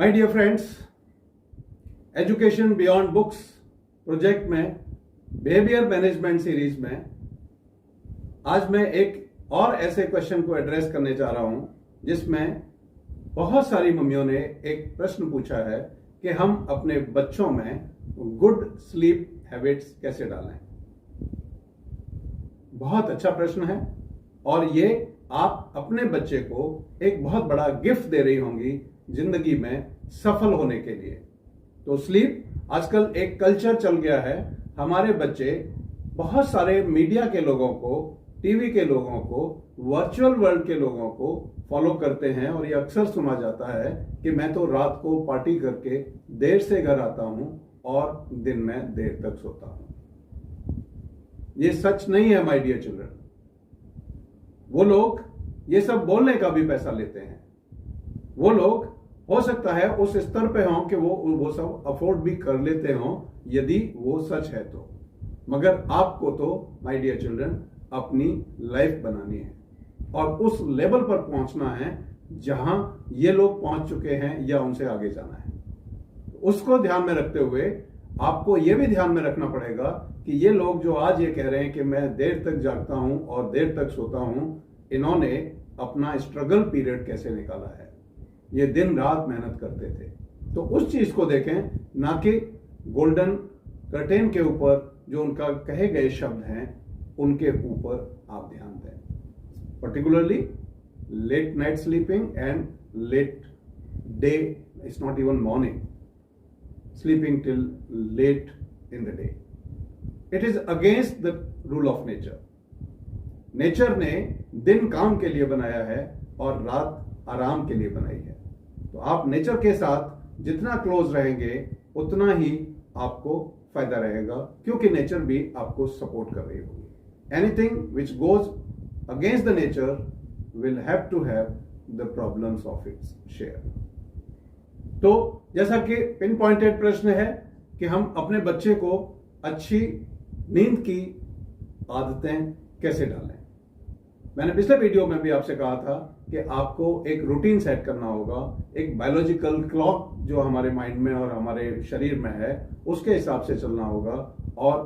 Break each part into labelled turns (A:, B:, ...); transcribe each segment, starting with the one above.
A: My dear friends, education beyond books project में behaviour management series में आज मैं एक और ऐसे क्वेश्चन को एड्रेस करने जा रहा हूं जिसमें बहुत सारी मम्मियों ने एक प्रश्न पूछा है कि हम अपने बच्चों में गुड स्लीप हैबिट्स कैसे डालें। बहुत अच्छा प्रश्न है और ये आप अपने बच्चे को एक बहुत बड़ा गिफ्ट दे रही होंगी जिंदगी में सफल होने के लिए। तो स्लीप आजकल एक कल्चर चल गया है। हमारे बच्चे बहुत सारे मीडिया के लोगों को, टीवी के लोगों को, वर्चुअल वर्ल्ड के लोगों को फॉलो करते हैं और ये अक्सर सुना जाता है कि मैं तो रात को पार्टी करके देर से घर आता हूं और दिन में देर तक सोता हूं। ये सच नहीं है माय डियर चिल्ड्रन। वो लोग ये सब बोलने का भी पैसा लेते हैं। वो लोग हो सकता है उस स्तर पे हों कि वो सब अफोर्ड भी कर लेते हों यदि वो सच है तो, मगर आपको तो माय डियर चिल्ड्रन अपनी लाइफ बनानी है और उस लेवल पर पहुंचना है जहां ये लोग पहुंच चुके हैं या उनसे आगे जाना है। उसको ध्यान में रखते हुए आपको यह भी ध्यान में रखना पड़ेगा कि ये लोग जो आज ये कह रहे हैं कि मैं देर तक जागता हूं और देर तक सोता हूं, इन्होंने अपना स्ट्रगल पीरियड कैसे निकाला है। ये दिन रात मेहनत करते थे। तो उस चीज को देखें, ना कि गोल्डन कर्टेन के ऊपर जो उनका कहे गए शब्द हैं उनके ऊपर आप ध्यान दें। Particularly late night sleeping and late day, it's not even morning, sleeping till late in the day. It is against the rule of nature. Nature ने दिन काम के लिए बनाया है और रात आराम के लिए बनाई है। तो आप नेचर के साथ जितना क्लोज रहेंगे उतना ही आपको फायदा रहेगा, क्योंकि नेचर भी आपको सपोर्ट कर रही होगी। Anything which goes against the nature will have to have the problems of its share. तो जैसा कि पिन पॉइंटेड प्रश्न है कि हम अपने बच्चे को अच्छी नींद की आदतें कैसे डालें। मैंने पिछले वीडियो में भी आपसे कहा था कि आपको एक रूटीन सेट करना होगा, एक बायोलॉजिकल क्लॉक जो हमारे माइंड में और हमारे शरीर में है उसके हिसाब से चलना होगा और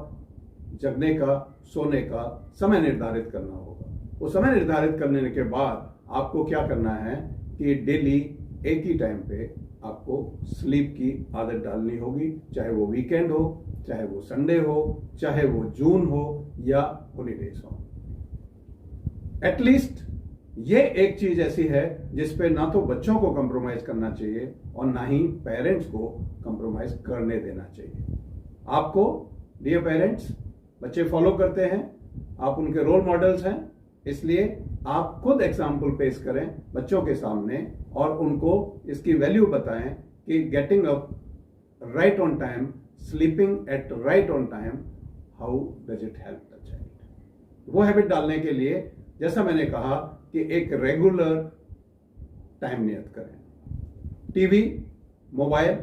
A: जगने का, सोने का समय निर्धारित करना होगा। वो समय निर्धारित करने के बाद आपको क्या करना है कि डेली एक ही टाइम पे आपको स्लीप की आदत डालनी होगी, चाहे वो वीकेंड हो, चाहे वो संडे हो, चाहे वो जून हो या हॉलीडेज हो। एटलीस्ट ये एक चीज ऐसी है जिसपे ना तो बच्चों को कंप्रोमाइज करना चाहिए और ना ही पेरेंट्स को कंप्रोमाइज करने देना चाहिए। आपको डियर पेरेंट्स, बच्चे फॉलो करते हैं, आप उनके रोल मॉडल्स हैं, इसलिए आप खुद एग्जाम्पल पेश करें बच्चों के सामने और उनको इसकी वैल्यू बताएं कि getting up right on time, sleeping at right on time, how does it help the child. वो हैबिट डालने के लिए जैसा मैंने कहा कि एक रेगुलर टाइम नियत करें। टीवी, मोबाइल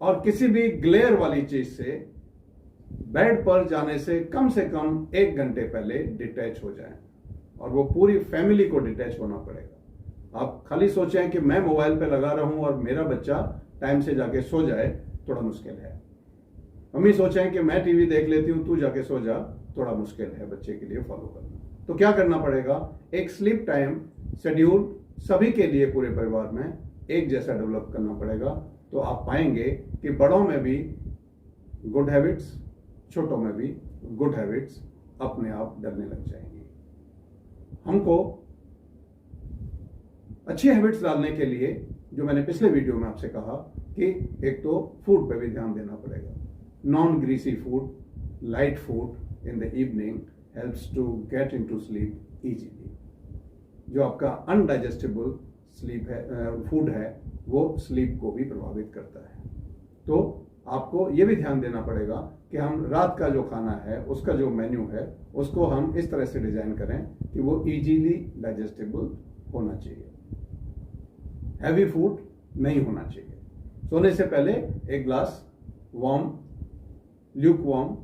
A: और किसी भी ग्लेयर वाली चीज से बेड पर जाने से कम 1 घंटे पहले डिटैच हो जाएं और वो पूरी फैमिली को डिटैच होना पड़ेगा। आप खाली सोचें कि मैं मोबाइल पे लगा रहूं और मेरा बच्चा टाइम से जाके सो जाए, थोड़ा मुश्किल है। मम्मी सोचें कि मैं टीवी देख लेती हूं, तू जाके सो जा, थोड़ा मुश्किल है बच्चे के लिए फॉलो करना। तो क्या करना पड़ेगा, एक स्लीप टाइम शेड्यूल सभी के लिए पूरे परिवार में एक जैसा डेवलप करना पड़ेगा। तो आप पाएंगे कि बड़ों में भी गुड हैबिट्स, छोटों में भी गुड हैबिट्स अपने आप डलने लग जाएंगी। हमको अच्छी हैबिट्स डालने के लिए, जो मैंने पिछले वीडियो में आपसे कहा कि एक तो फूड पे भी ध्यान देना पड़ेगा। Non greasy food, light food in the evening helps to get into sleep easily। जो आपका अनडाइजेस्टेबल स्लीप है, फूड है, वो स्लीप को भी प्रभावित करता है। तो आपको ये भी ध्यान देना पड़ेगा कि हम रात का जो खाना है, उसका जो मेन्यू है, उसको हम इस तरह से डिजाइन करें कि वो इजीली डाइजेस्टेबल होना चाहिए। हैवी फूड नहीं होना चाहिए। सोने से पहले एक glass warm, Luke warm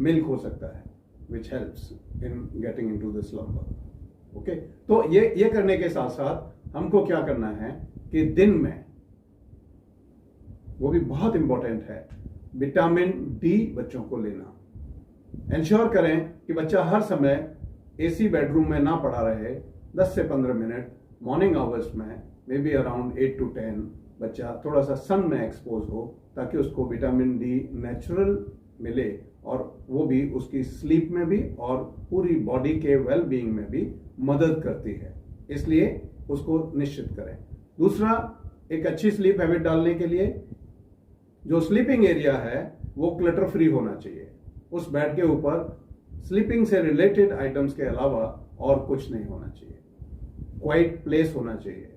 A: milk हो सकता है, which helps in getting into the slumber। Okay, तो ये करने के साथ साथ हमको क्या करना है कि दिन में वो भी बहुत इंपॉर्टेंट है, विटामिन डी बच्चों को लेना। इंश्योर करें कि बच्चा हर समय एसी बेडरूम में ना पड़ा रहे। 10 से 15 मिनट मॉर्निंग आवर्स में, मे बी अराउंड 8 to 10 बच्चा थोड़ा सा सन में एक्सपोज हो, ताकि उसको विटामिन डी नेचुरल मिले और वो भी उसकी स्लीप में भी और पूरी बॉडी के वेल बीइंग में भी मदद करती है। इसलिए उसको निश्चित करें। दूसरा, एक अच्छी स्लीप हैबिट डालने के लिए जो स्लीपिंग एरिया है वो क्लटर फ्री होना चाहिए। उस बेड के ऊपर स्लीपिंग से रिलेटेड आइटम्स के अलावा और कुछ नहीं होना चाहिए। क्वाइट प्लेस होना चाहिए।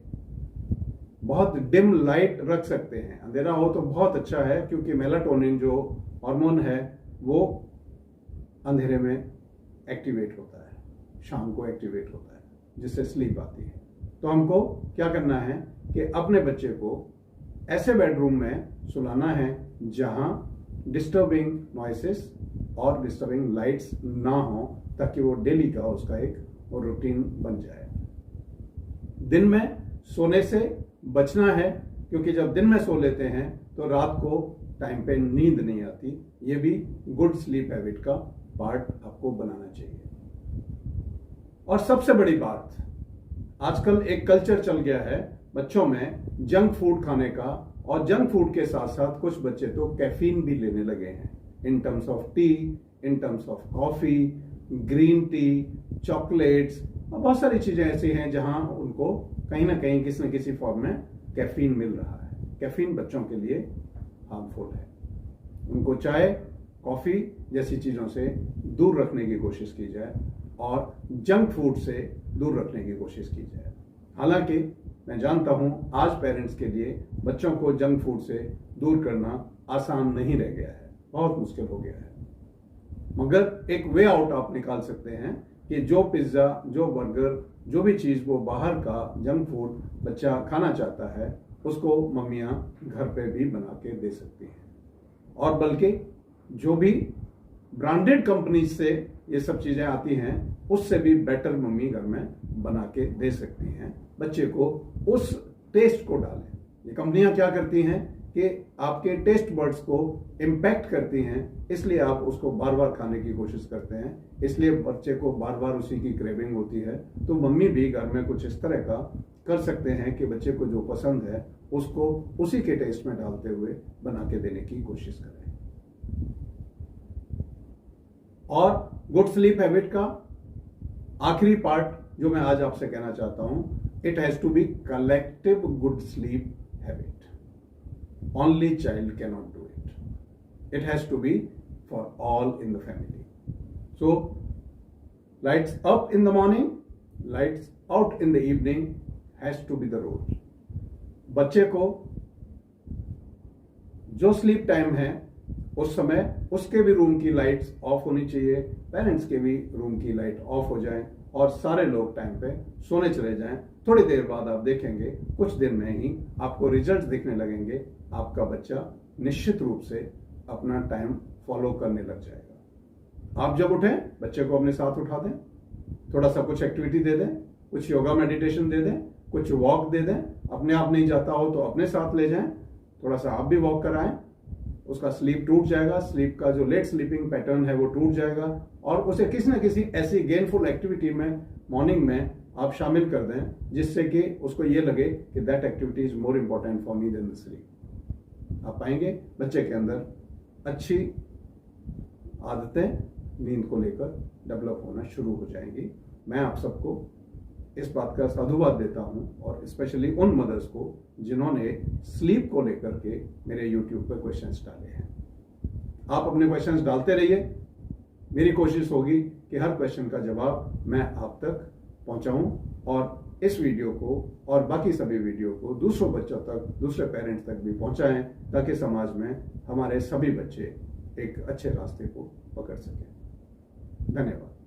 A: बहुत डिम लाइट रख सकते हैं, अंधेरा हो तो बहुत अच्छा है, क्योंकि मेलाटोनिन जो हार्मोन है वो अंधेरे में एक्टिवेट होता है, शाम को एक्टिवेट होता है, जिससे स्लीप आती है। तो हमको क्या करना है कि अपने बच्चे को ऐसे बेडरूम में सुलाना है जहां डिस्टर्बिंग नॉइसेस और डिस्टर्बिंग लाइट्स ना हो, ताकि वो डेली का उसका एक रूटीन बन जाए। दिन में सोने से बचना है, क्योंकि जब दिन में सो लेते हैं तो रात को टाइम पे नींद नहीं आती। ये भी गुड स्लीप हैबिट का पार्ट आपको बनाना चाहिए। और सबसे बड़ी बात, आजकल एक कल्चर चल गया है बच्चों में जंक फूड खाने का, और जंक फूड के साथ साथ कुछ बच्चे तो कैफीन भी लेने लगे हैं, in terms of T, in terms of coffee, green tea, chocolates, और बहुत सारी चीजें ऐसी हैं जहां उनको कहीं ना कहीं किसी न किसी फॉर्म में कैफीन मिल रहा है। कैफीन बच्चों के लिए हार्मफुल है। उनको चाय, कॉफी जैसी चीजों से दूर रखने की कोशिश की जाए और जंक फूड से दूर रखने की कोशिश की जाए। हालांकि मैं जानता हूं आज पेरेंट्स के लिए बच्चों को जंक फूड से दूर करना आसान नहीं रह गया है, बहुत मुश्किल हो गया है। मगर एक वे आउट आप निकाल सकते हैं कि जो पिज्जा, जो बर्गर, जो भी चीज वो बाहर का जंक फूड बच्चा खाना चाहता है, उसको मम्मियां घर पे भी बना के दे सकती हैं। और बल्कि जो भी ब्रांडेड कंपनी से ये सब चीजें आती हैं, उससे भी बेटर मम्मी घर में बना के दे सकती हैं। बच्चे को उस टेस्ट को डालें। ये कंपनियां क्या करती हैं कि आपके टेस्ट बर्ड्स को इम्पैक्ट करती हैं, इसलिए आप उसको बार बार खाने की कोशिश करते हैं, इसलिए बच्चे को बार बार उसी की क्रेविंग होती है। तो मम्मी भी घर में कुछ इस तरह का कर सकते हैं कि बच्चे को जो पसंद है उसको उसी के टेस्ट में डालते हुए बना के देने की कोशिश करें। और गुड स्लीप हैबिट का आखिरी पार्ट जो मैं आज आपसे कहना चाहता हूं, it has to be collective good sleep habit. Only child cannot do it. It has to be for all in the family. So, lights up in the morning, lights out in the evening has to be the rule. बच्चे को जो sleep time है उस समय उसके भी room की lights off होनी चाहिए, पेरेंट्स के भी रूम की लाइट ऑफ हो जाए और सारे लोग टाइम पे सोने चले जाएं। थोड़ी देर बाद आप देखेंगे कुछ दिन में ही आपको रिजल्ट्स दिखने लगेंगे। आपका बच्चा निश्चित रूप से अपना टाइम फॉलो करने लग जाएगा। आप जब उठें बच्चे को अपने साथ उठा दें, थोड़ा सा कुछ एक्टिविटी दे दें, कुछ योगा मेडिटेशन दे दें, कुछ वॉक दे दें। अपने आप नहीं जाता हो तो अपने साथ ले जाएं, थोड़ा सा आप भी वॉक कराएं। उसका स्लीप टूट जाएगा, स्लीप का जो लेट स्लीपिंग पैटर्न है वो टूट जाएगा और उसे किसी न किसी ऐसी गेनफुल एक्टिविटी में मॉर्निंग में आप शामिल कर दें, जिससे कि उसको ये लगे कि that activity is more important for me than the sleep. आप पाएंगे बच्चे के अंदर अच्छी आदतें नींद को लेकर डेवलप होना शुरू हो जाएंगी। मैं आप सबको इस बात का साधुवाद देता हूं और स्पेशली उन मदर्स को जिन्होंने स्लीप को लेकर के मेरे YouTube पर क्वेश्चंस डाले हैं। आप अपने क्वेश्चंस डालते रहिए, मेरी कोशिश होगी कि हर क्वेश्चन का जवाब मैं आप तक पहुंचाऊं और इस वीडियो को और बाकी सभी वीडियो को दूसरों बच्चों तक, दूसरे पेरेंट्स तक भी पहुंचाएं, ताकि समाज में हमारे सभी बच्चे एक अच्छे रास्ते को पकड़ सकें। धन्यवाद।